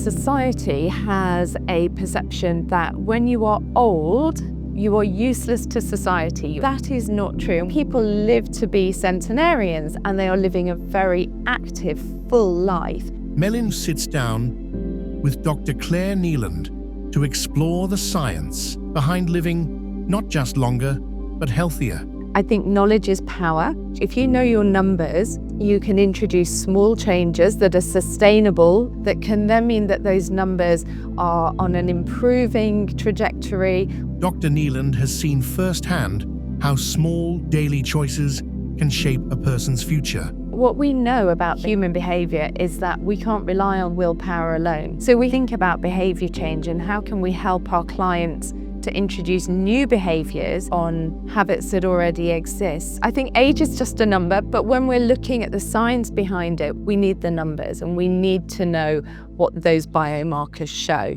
society has a perception that when you are old, you are useless to society. That is not true. People live to be centenarians and they are living a very active, full life. Méline sits down with Dr. Clare Nieland to explore the science behind living not just longer, but healthier. I think knowledge is power. If you know your numbers, you can introduce small changes that are sustainable, that can then mean that those numbers are on an improving trajectory. Dr. Nieland has seen firsthand how small daily choices can shape a person's future. What we know about human behaviour is that we can't rely on willpower alone. So we think about behaviour change and how can we help our clients to introduce new behaviours on habits that already exist. I think age is just a number, but when we're looking at the science behind it, we need the numbers and we need to know what those biomarkers show.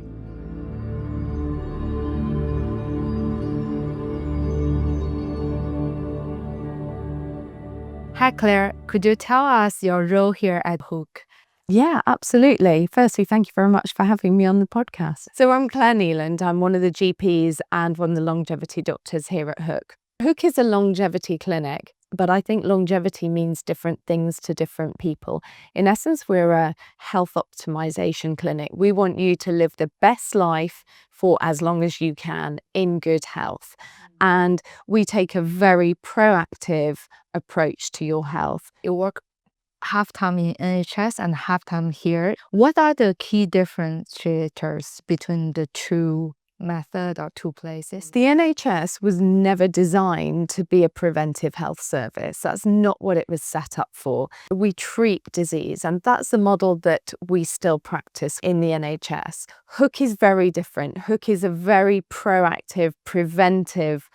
Hi Claire, could you tell us your role here at Hooke? Yeah, absolutely. Firstly, thank you very much for having me on the podcast. So I'm Clare Nieland. I'm one of the GPs and one of the longevity doctors here at Hooke. Hooke is a longevity clinic, but I think longevity means different things to different people. In essence, we're a health optimization clinic. We want you to live the best life for as long as you can in good health. And we take a very proactive approach to your health. You work half-time in NHS and half-time here. What are the key differentiators between the two methods or two places? The NHS was never designed to be a preventive health service. That's not what it was set up for. We treat disease, and that's the model that we still practice in the NHS. Hooke is very different. Hooke is a very proactive, preventive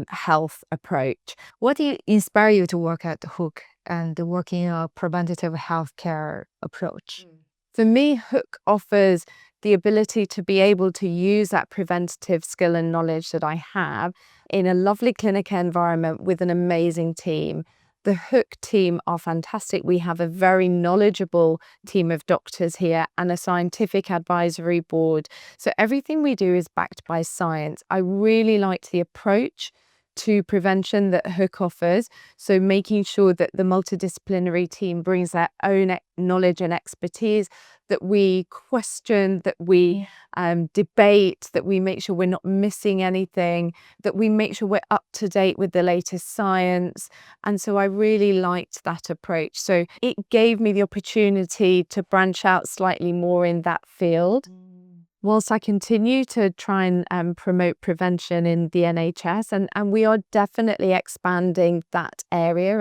health approach. What do you inspire you to work at Hooke and working a preventative healthcare approach? For me, Hooke offers the ability to be able to use that preventative skill and knowledge that I have in a lovely clinic environment with an amazing team. The Hooke team are fantastic. We have a very knowledgeable team of doctors here and a scientific advisory board. So everything we do is backed by science. I really liked the approach to prevention that Hooke offers. So making sure that the multidisciplinary team brings their own knowledge and expertise, that we question, that we debate, that we make sure we're not missing anything, that we make sure we're up to date with the latest science. And so I really liked that approach. So it gave me the opportunity to branch out slightly more in that field. Whilst I continue to try and promote prevention in the NHS, and we are definitely expanding that area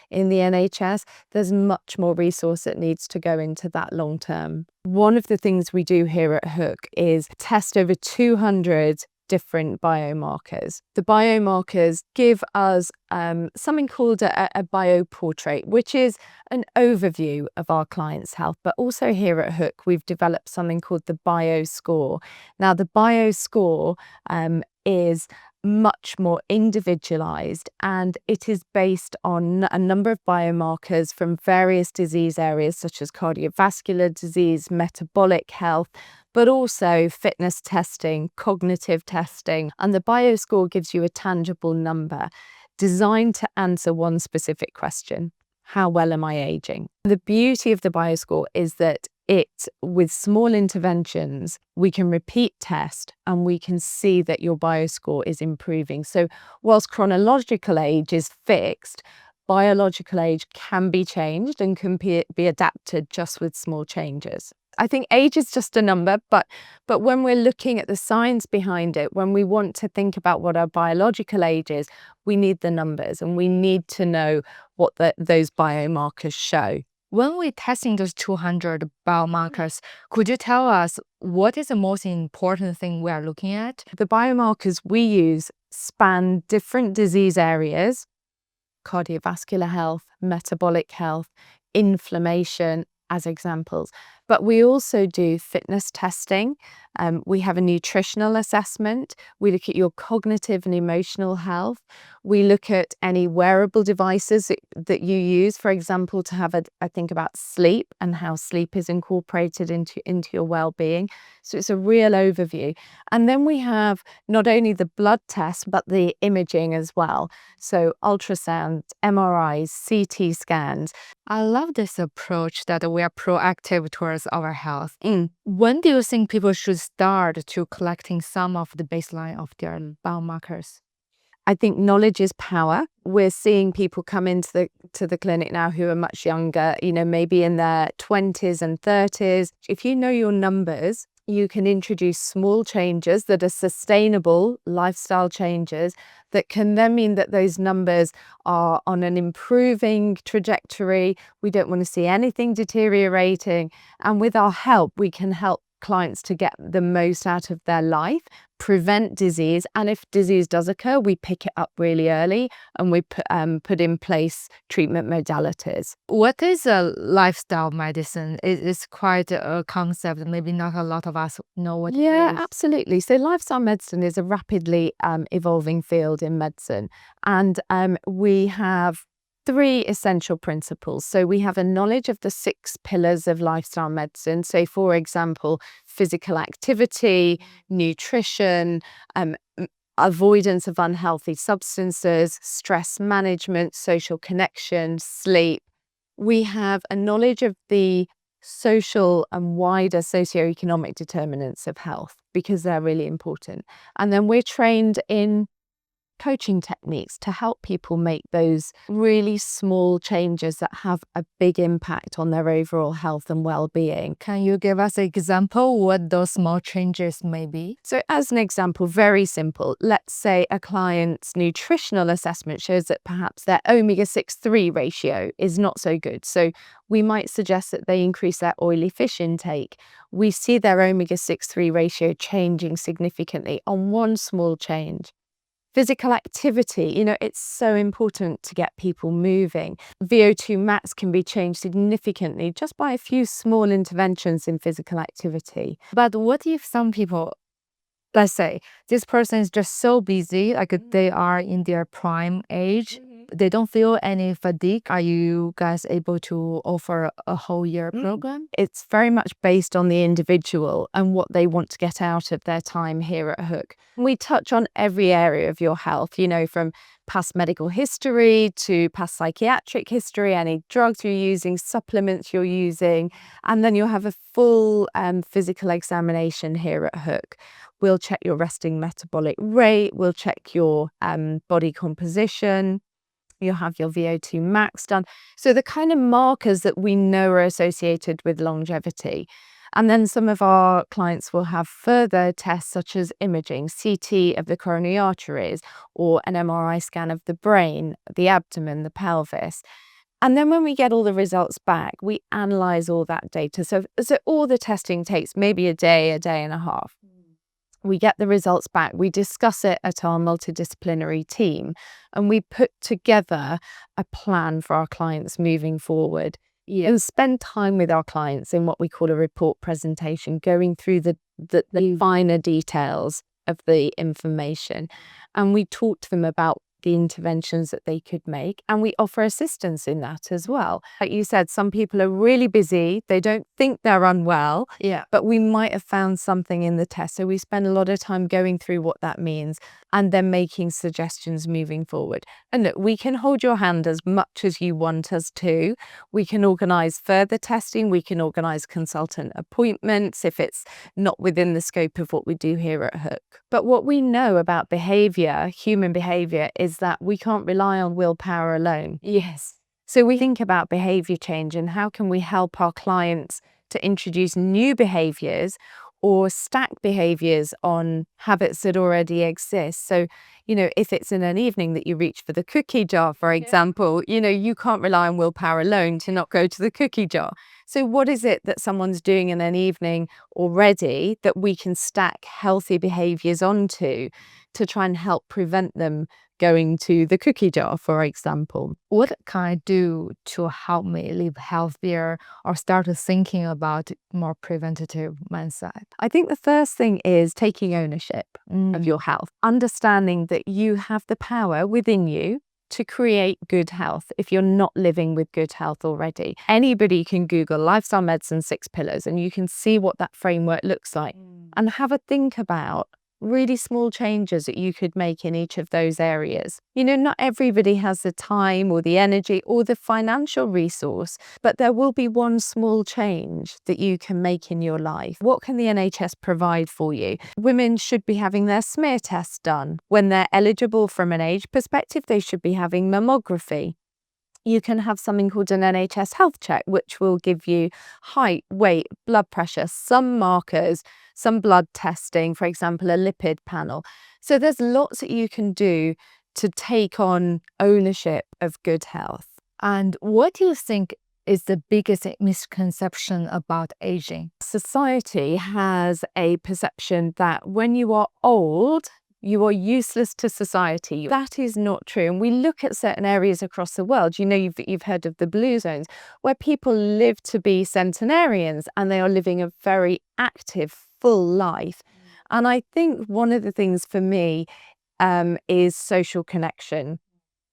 in the NHS, there's much more resource that needs to go into that long term. One of the things we do here at Hooke is test over 200 different biomarkers. The biomarkers give us something called a bioportrait, which is an overview of our client's health. But also here at Hooke, we've developed something called the Bioscore. Now, the Bioscore is much more individualized, and it is based on a number of biomarkers from various disease areas such as cardiovascular disease, metabolic health, but also fitness testing, cognitive testing. And the Bioscore gives you a tangible number designed to answer one specific question: how well am I aging? The beauty of the Bioscore is that with small interventions, we can repeat test and we can see that your Bioscore is improving. So whilst chronological age is fixed, biological age can be changed and can be adapted just with small changes. I think age is just a number, but when we're looking at the science behind it, when we want to think about what our biological age is, we need the numbers and we need to know what those biomarkers show. When we're testing those 200 biomarkers, could you tell us what is the most important thing we are looking at? The biomarkers we use span different disease areas: cardiovascular health, metabolic health, inflammation, as examples. But we also do fitness testing. We have a nutritional assessment. We look at your cognitive and emotional health. We look at any wearable devices that you use, for example, to have a think about sleep and how sleep is incorporated into your well-being. So it's a real overview. And then we have not only the blood tests, but the imaging as well. So ultrasound, MRIs, CT scans. I love this approach that we are proactive towards our health. When do you think people should start to collecting some of the baseline of their biomarkers? I think knowledge is power. We're seeing people come into the clinic now who are much younger, maybe in their 20s and 30s. If you know your numbers, you can introduce small changes that are sustainable lifestyle changes that can then mean that those numbers are on an improving trajectory. We don't want to see anything deteriorating. And with our help, we can help clients to get the most out of their life, prevent disease, and if disease does occur, we pick it up really early and we put in place treatment modalities. What is a lifestyle medicine? It's quite a concept. Maybe not a lot of us know what it is. Yeah, absolutely. So lifestyle medicine is a rapidly evolving field in medicine, and we have 3 essential principles. So we have a knowledge of the 6 pillars of lifestyle medicine. So for example, physical activity, nutrition, avoidance of unhealthy substances, stress management, social connection, sleep. We have a knowledge of the social and wider socioeconomic determinants of health because they're really important. And then we're trained in coaching techniques to help people make those really small changes that have a big impact on their overall health and well-being. Can you give us an example what those small changes may be? So as an example, very simple, let's say a client's nutritional assessment shows that perhaps their omega-6-3 ratio is not so good. So we might suggest that they increase their oily fish intake. We see their omega-6-3 ratio changing significantly on one small change. Physical activity, it's so important to get people moving. VO2 max can be changed significantly just by a few small interventions in physical activity. But what if some people, let's say, this person is just so busy, like they are in their prime age, they don't feel any fatigue. Are you guys able to offer a whole year program? It's very much based on the individual and what they want to get out of their time here at Hooke. We touch on every area of your health, from past medical history to past psychiatric history, any drugs you're using, supplements you're using, and then you'll have a full physical examination here at Hooke. We'll check your resting metabolic rate, we'll check your body composition. You'll have your VO2 max done. So the kind of markers that we know are associated with longevity. And then some of our clients will have further tests such as imaging, CT of the coronary arteries, or an MRI scan of the brain, the abdomen, the pelvis. And then when we get all the results back, we analyze all that data. So all the testing takes maybe a day and a half. We get the results back, we discuss it at our multidisciplinary team, and we put together a plan for our clients moving forward. And spend time with our clients in what we call a report presentation, going through the finer details of the information. And we talk to them about the interventions that they could make, and we offer assistance in that as well. Like you said, some people are really busy, they don't think they're unwell, but we might have found something in the test. So we spend a lot of time going through what that means and then making suggestions moving forward. And look, we can hold your hand as much as you want us to. We can organise further testing, we can organise consultant appointments if it's not within the scope of what we do here at Hooke. But what we know about behaviour, human behaviour, is that we can't rely on willpower alone. So we think about behaviour change and how can we help our clients to introduce new behaviours or stack behaviours on habits that already exist. So, if it's in an evening that you reach for the cookie jar, for example, you can't rely on willpower alone to not go to the cookie jar. So what is it that someone's doing in an evening already that we can stack healthy behaviours onto to try and help prevent them going to the cookie jar, for example. What can I do to help me live healthier or start thinking about more preventative mindset? I think the first thing is taking ownership of your health, understanding that you have the power within you to create good health if you're not living with good health already. Anybody can Google lifestyle medicine 6 pillars and you can see what that framework looks like and have a think about really small changes that you could make in each of those areas. You know, not everybody has the time or the energy or the financial resource, but there will be one small change that you can make in your life. What can the NHS provide for you? Women should be having their smear tests done. When they're eligible from an age perspective, they should be having mammography. You can have something called an NHS health check, which will give you height, weight, blood pressure, some markers, some blood testing, for example, a lipid panel. So there's lots that you can do to take on ownership of good health. And what do you think is the biggest misconception about aging? Society has a perception that when you are old, you are useless to society. That is not true. And we look at certain areas across the world. You know, you've heard of the blue zones, where people live to be centenarians and they are living a very active, full life. And I think one of the things for me is social connection.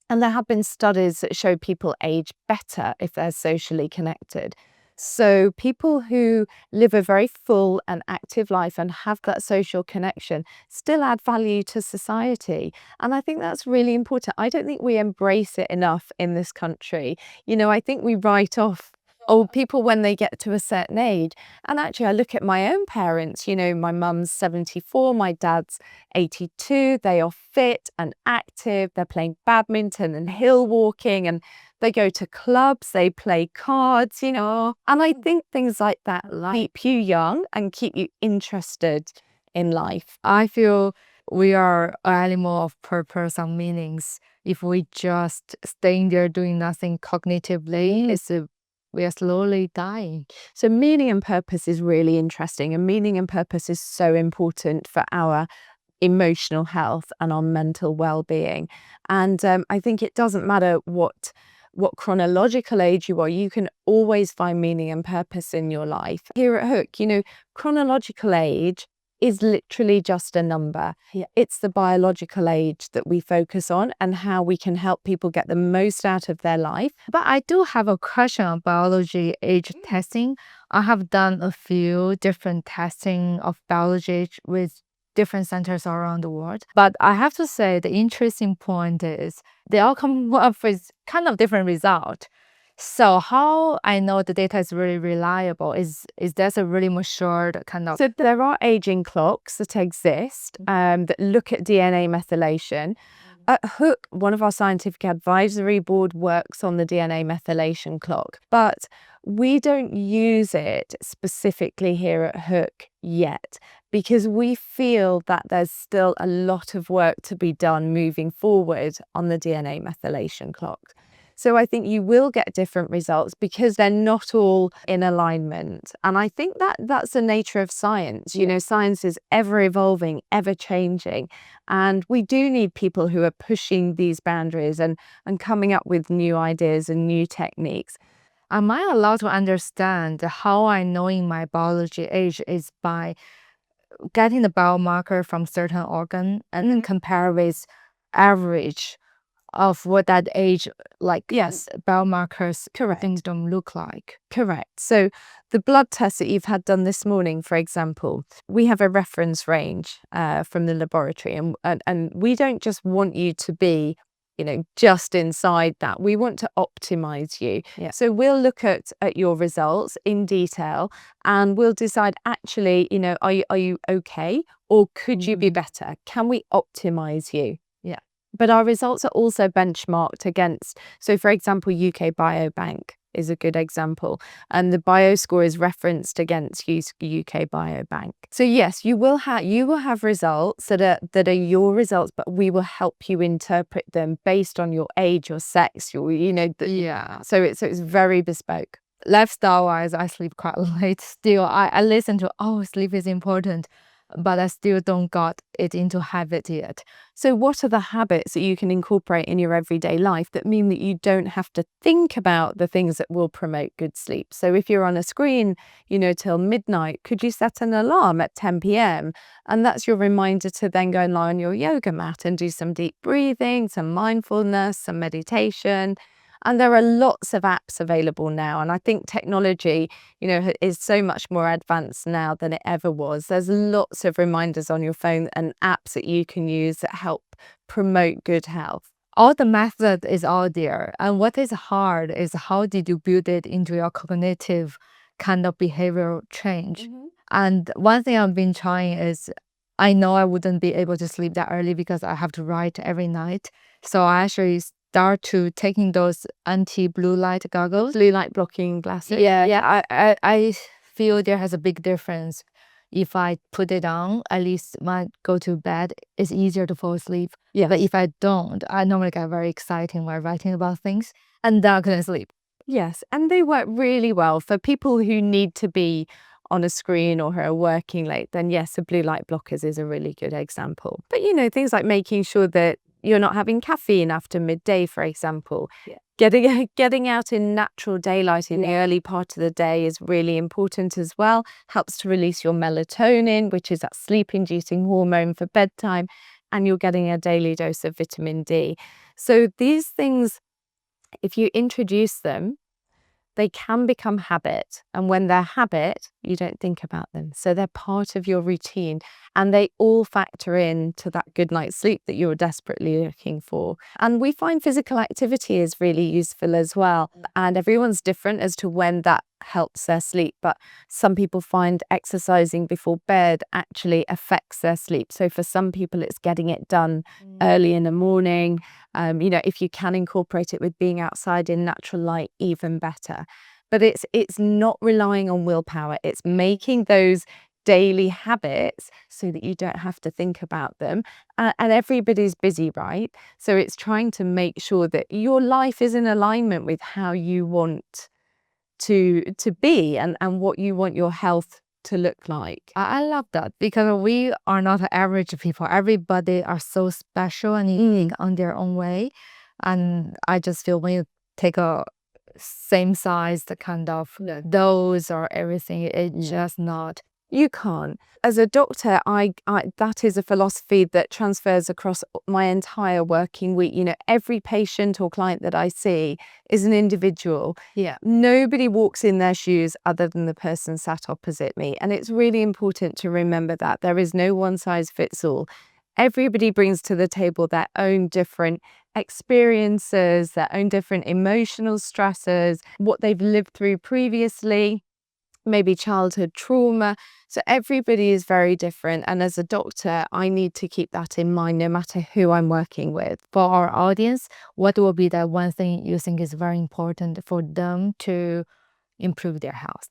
And there have been studies that show people age better if they're socially connected. So people who live a very full and active life and have that social connection still add value to society. And I think that's really important. I don't think we embrace it enough in this country. You know, I think we write off old people when they get to a certain age. And actually, I look at my own parents. You know, my mum's 74, my dad's 82. They are fit and active. They're playing badminton and hill walking, and they go to clubs, they play cards, you know. And I think things like that keep you young and keep you interested in life. I feel we are an animal of purpose and meanings. If we just staying there doing nothing cognitively, we are slowly dying. So meaning and purpose is really interesting, and meaning and purpose is so important for our emotional health and our mental well-being. And I think it doesn't matter what chronological age you are, you can always find meaning and purpose in your life. Here at Hooke, you know, chronological age is literally just a number. It's the biological age that we focus on and how we can help people get the most out of their life. But I do have a question on biology age testing. I have done a few different testing of biology age with different centers around the world. But I have to say the interesting point is they all come up with kind of different result. So how I know the data is really reliable is there's a really matured kind of... So there are aging clocks that exist that look at DNA methylation. At Hooke, one of our scientific advisory board works on the DNA methylation clock, but we don't use it specifically here at Hooke yet because we feel that there's still a lot of work to be done moving forward on the DNA methylation clock. So I think you will get different results because they're not all in alignment. And I think that that's the nature of science. You know, science is ever evolving, ever changing. And we do need people who are pushing these boundaries and coming up with new ideas and new techniques. Am I allowed to understand how I knowing my biology age is by getting the biomarker from certain organ and then compare with average of what that age, like, yes, biomarkers, correct, things don't look like? Correct. So the blood test that you've had done this morning, for example, we have a reference range from the laboratory, and we don't just want you to be, you know, just inside that. We want to optimize you. So we'll look at your results in detail and we'll decide, actually, you know, are you okay, or could you be better? Can we optimize you? But our results are also benchmarked against, so for example, UK Biobank is a good example, and the Bioscore is referenced against UK Biobank. So yes, you will have results that are your results, but we will help you interpret them based on your age, your sex, your, you know, so it's very bespoke. Lifestyle wise, I sleep quite late still. I listen to, sleep is important. but I still don't got it into habit yet. So what are the habits that you can incorporate in your everyday life that mean that you don't have to think about the things that will promote good sleep? So if you're on a screen, till midnight, could you set an alarm at 10 p.m.? And that's your reminder to then go and lie on your yoga mat and do some deep breathing, some mindfulness, some meditation. And there are lots of apps available now. And I think technology, is so much more advanced now than it ever was. There's lots of reminders on your phone and apps that you can use that help promote good health. All the method is out there. And what is hard is how did you build it into your cognitive kind of behavioral change? And one thing I've been trying is I know I wouldn't be able to sleep that early because I have to write every night. So I actually start to taking those anti-blue light goggles. Blue light blocking glasses. Yeah. I feel there has a big difference. If I put it on, at least when I go to bed, it's easier to fall asleep. Yeah. But if I don't, I normally get very excited while writing about things, and then I couldn't sleep. Yes, and they work really well for people who need to be on a screen or who are working late. Then yes, a blue light blockers is a really good example. But things like making sure that you're not having caffeine after midday, for example. Yeah. Getting out in natural daylight in the early part of the day is really important as well. Helps to release your melatonin, which is that sleep-inducing hormone for bedtime, and you're getting a daily dose of vitamin D. So these things, if you introduce them, they can become habit. And when they're habit, you don't think about them. So they're part of your routine and they all factor in to that good night's sleep that you're desperately looking for. And we find physical activity is really useful as well. And everyone's different as to when that helps their sleep. But some people find exercising before bed actually affects their sleep. So for some people, it's getting it done early in the morning. If you can incorporate it with being outside in natural light, even better. But it's not relying on willpower. It's making those daily habits so that you don't have to think about them. And everybody's busy, right? So it's trying to make sure that your life is in alignment with how you want to be and what you want your health to look like. I love that because we are not average people. Everybody are so special and unique on their own way. And I just feel when you take a same size, the kind of dose or everything, it's just not. You can't. As a doctor, I that is a philosophy that transfers across my entire working week. Every patient or client that I see is an individual. Yeah. Nobody walks in their shoes other than the person sat opposite me. And it's really important to remember that there is no one size fits all. Everybody brings to the table their own different experiences, their own different emotional stressors, what they've lived through previously, maybe childhood trauma. So everybody is very different. And as a doctor, I need to keep that in mind no matter who I'm working with. For our audience, what will be that one thing you think is very important for them to improve their health?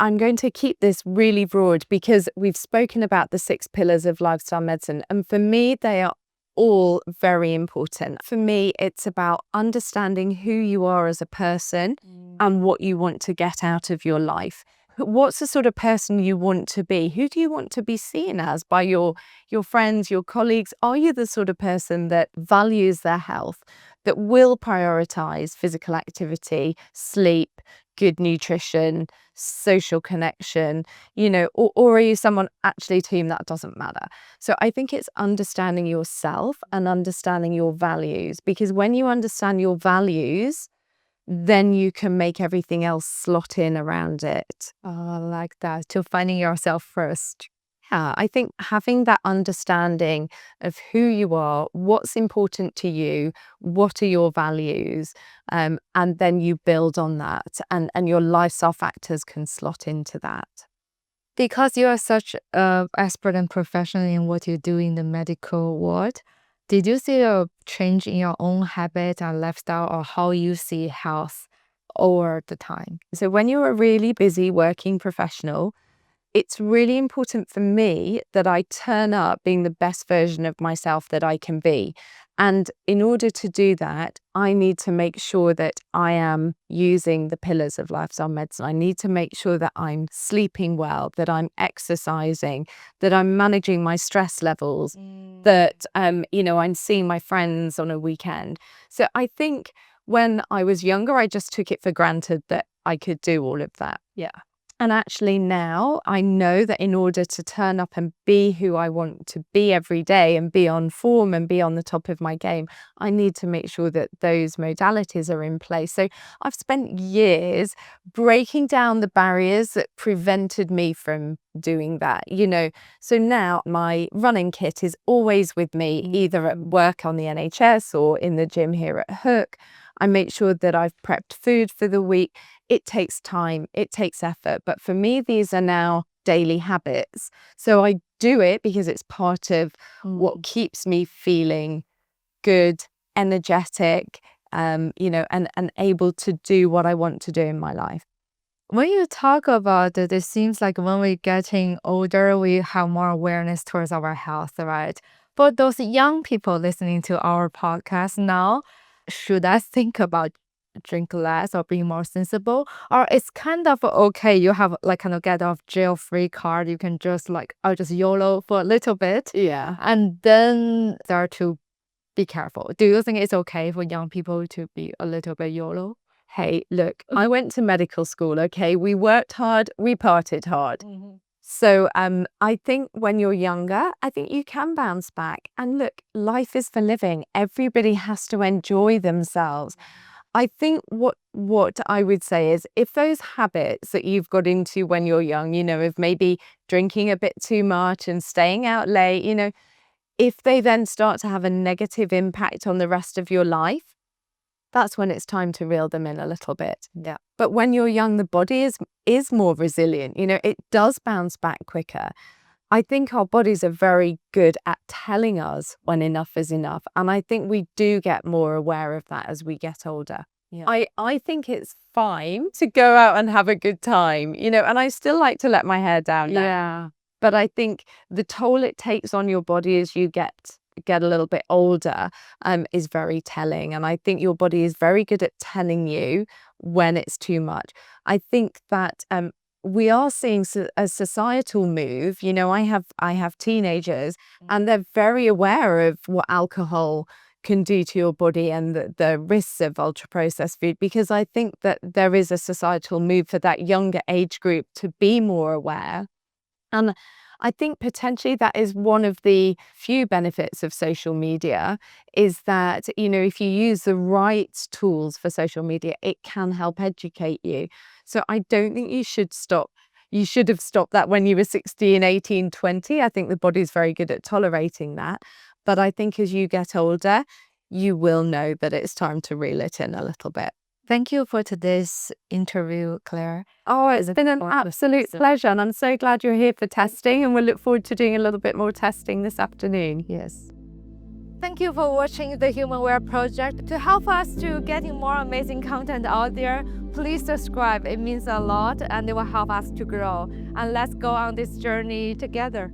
I'm going to keep this really broad because we've spoken about the 6 pillars of lifestyle medicine. And for me, they are all very important. For me, it's about understanding who you are as a person and what you want to get out of your life. What's the sort of person you want to be? Who do you want to be seen as by your friends, your colleagues? Are you the sort of person that values their health, that will prioritize physical activity, sleep, good nutrition, social connection, or are you someone actually to whom that doesn't matter? So I think it's understanding yourself and understanding your values, because when you understand your values, then you can make everything else slot in around it. I like that. To finding yourself first. Yeah, I think having that understanding of who you are, what's important to you, what are your values, and then you build on that, and your lifestyle factors can slot into that. Because you are such an expert and professional in what you do in the medical world, did you see a change in your own habit and lifestyle or how you see health over the time? So when you're a really busy working professional, it's really important for me that I turn up being the best version of myself that I can be. And in order to do that, I need to make sure that I am using the pillars of lifestyle medicine. I need to make sure that I'm sleeping well, that I'm exercising, that I'm managing my stress levels, that, I'm seeing my friends on a weekend. So I think when I was younger, I just took it for granted that I could do all of that. Yeah. And actually now I know that in order to turn up and be who I want to be every day and be on form and be on the top of my game, I need to make sure that those modalities are in place. So I've spent years breaking down the barriers that prevented me from doing that, So now my running kit is always with me, either at work on the NHS or in the gym here at Hooke. I make sure that I've prepped food for the week. It takes time, it takes effort, but for me, these are now daily habits. So I do it because it's part of what keeps me feeling good, energetic, and able to do what I want to do in my life. When you talk about it, it seems like when we're getting older, we have more awareness towards our health, right? For those young people listening to our podcast now, should I think about drink less or being more sensible? Or it's kind of okay, you have like kind of get off jail free card, you can just I'll just YOLO for a little bit. Yeah. And then start to be careful. Do you think it's okay for young people to be a little bit YOLO? Hey, look, I went to medical school, okay? We worked hard, we partied hard. So I think when you're younger, I think you can bounce back. And look, life is for living. Everybody has to enjoy themselves. I think what I would say is if those habits that you've got into when you're young, of maybe drinking a bit too much and staying out late, if they then start to have a negative impact on the rest of your life, that's when it's time to reel them in a little bit. Yeah. But when you're young, the body is more resilient. It does bounce back quicker. I think our bodies are very good at telling us when enough is enough. And I think we do get more aware of that as we get older. Yeah. I think it's fine to go out and have a good time, and I still like to let my hair down now. Yeah. But I think the toll it takes on your body as you get a little bit older is very telling. And I think your body is very good at telling you when it's too much. I think that we are seeing a societal move. I have teenagers and they're very aware of what alcohol can do to your body and the risks of ultra-processed food, because I think that there is a societal move for that younger age group to be more aware. And I think potentially that is one of the few benefits of social media, is that, if you use the right tools for social media, it can help educate you. So I don't think you should stop. You should have stopped that when you were 16, 18, 20. I think the body's very good at tolerating that. But I think as you get older, you will know that it's time to reel it in a little bit. Thank you for today's interview, Claire. Oh, it's been an absolute pleasure. And I'm so glad you're here for testing. And we'll look forward to doing a little bit more testing this afternoon. Yes. Thank you for watching the Humanware Project. To help us to getting more amazing content out there, please subscribe. It means a lot and it will help us to grow. And let's go on this journey together.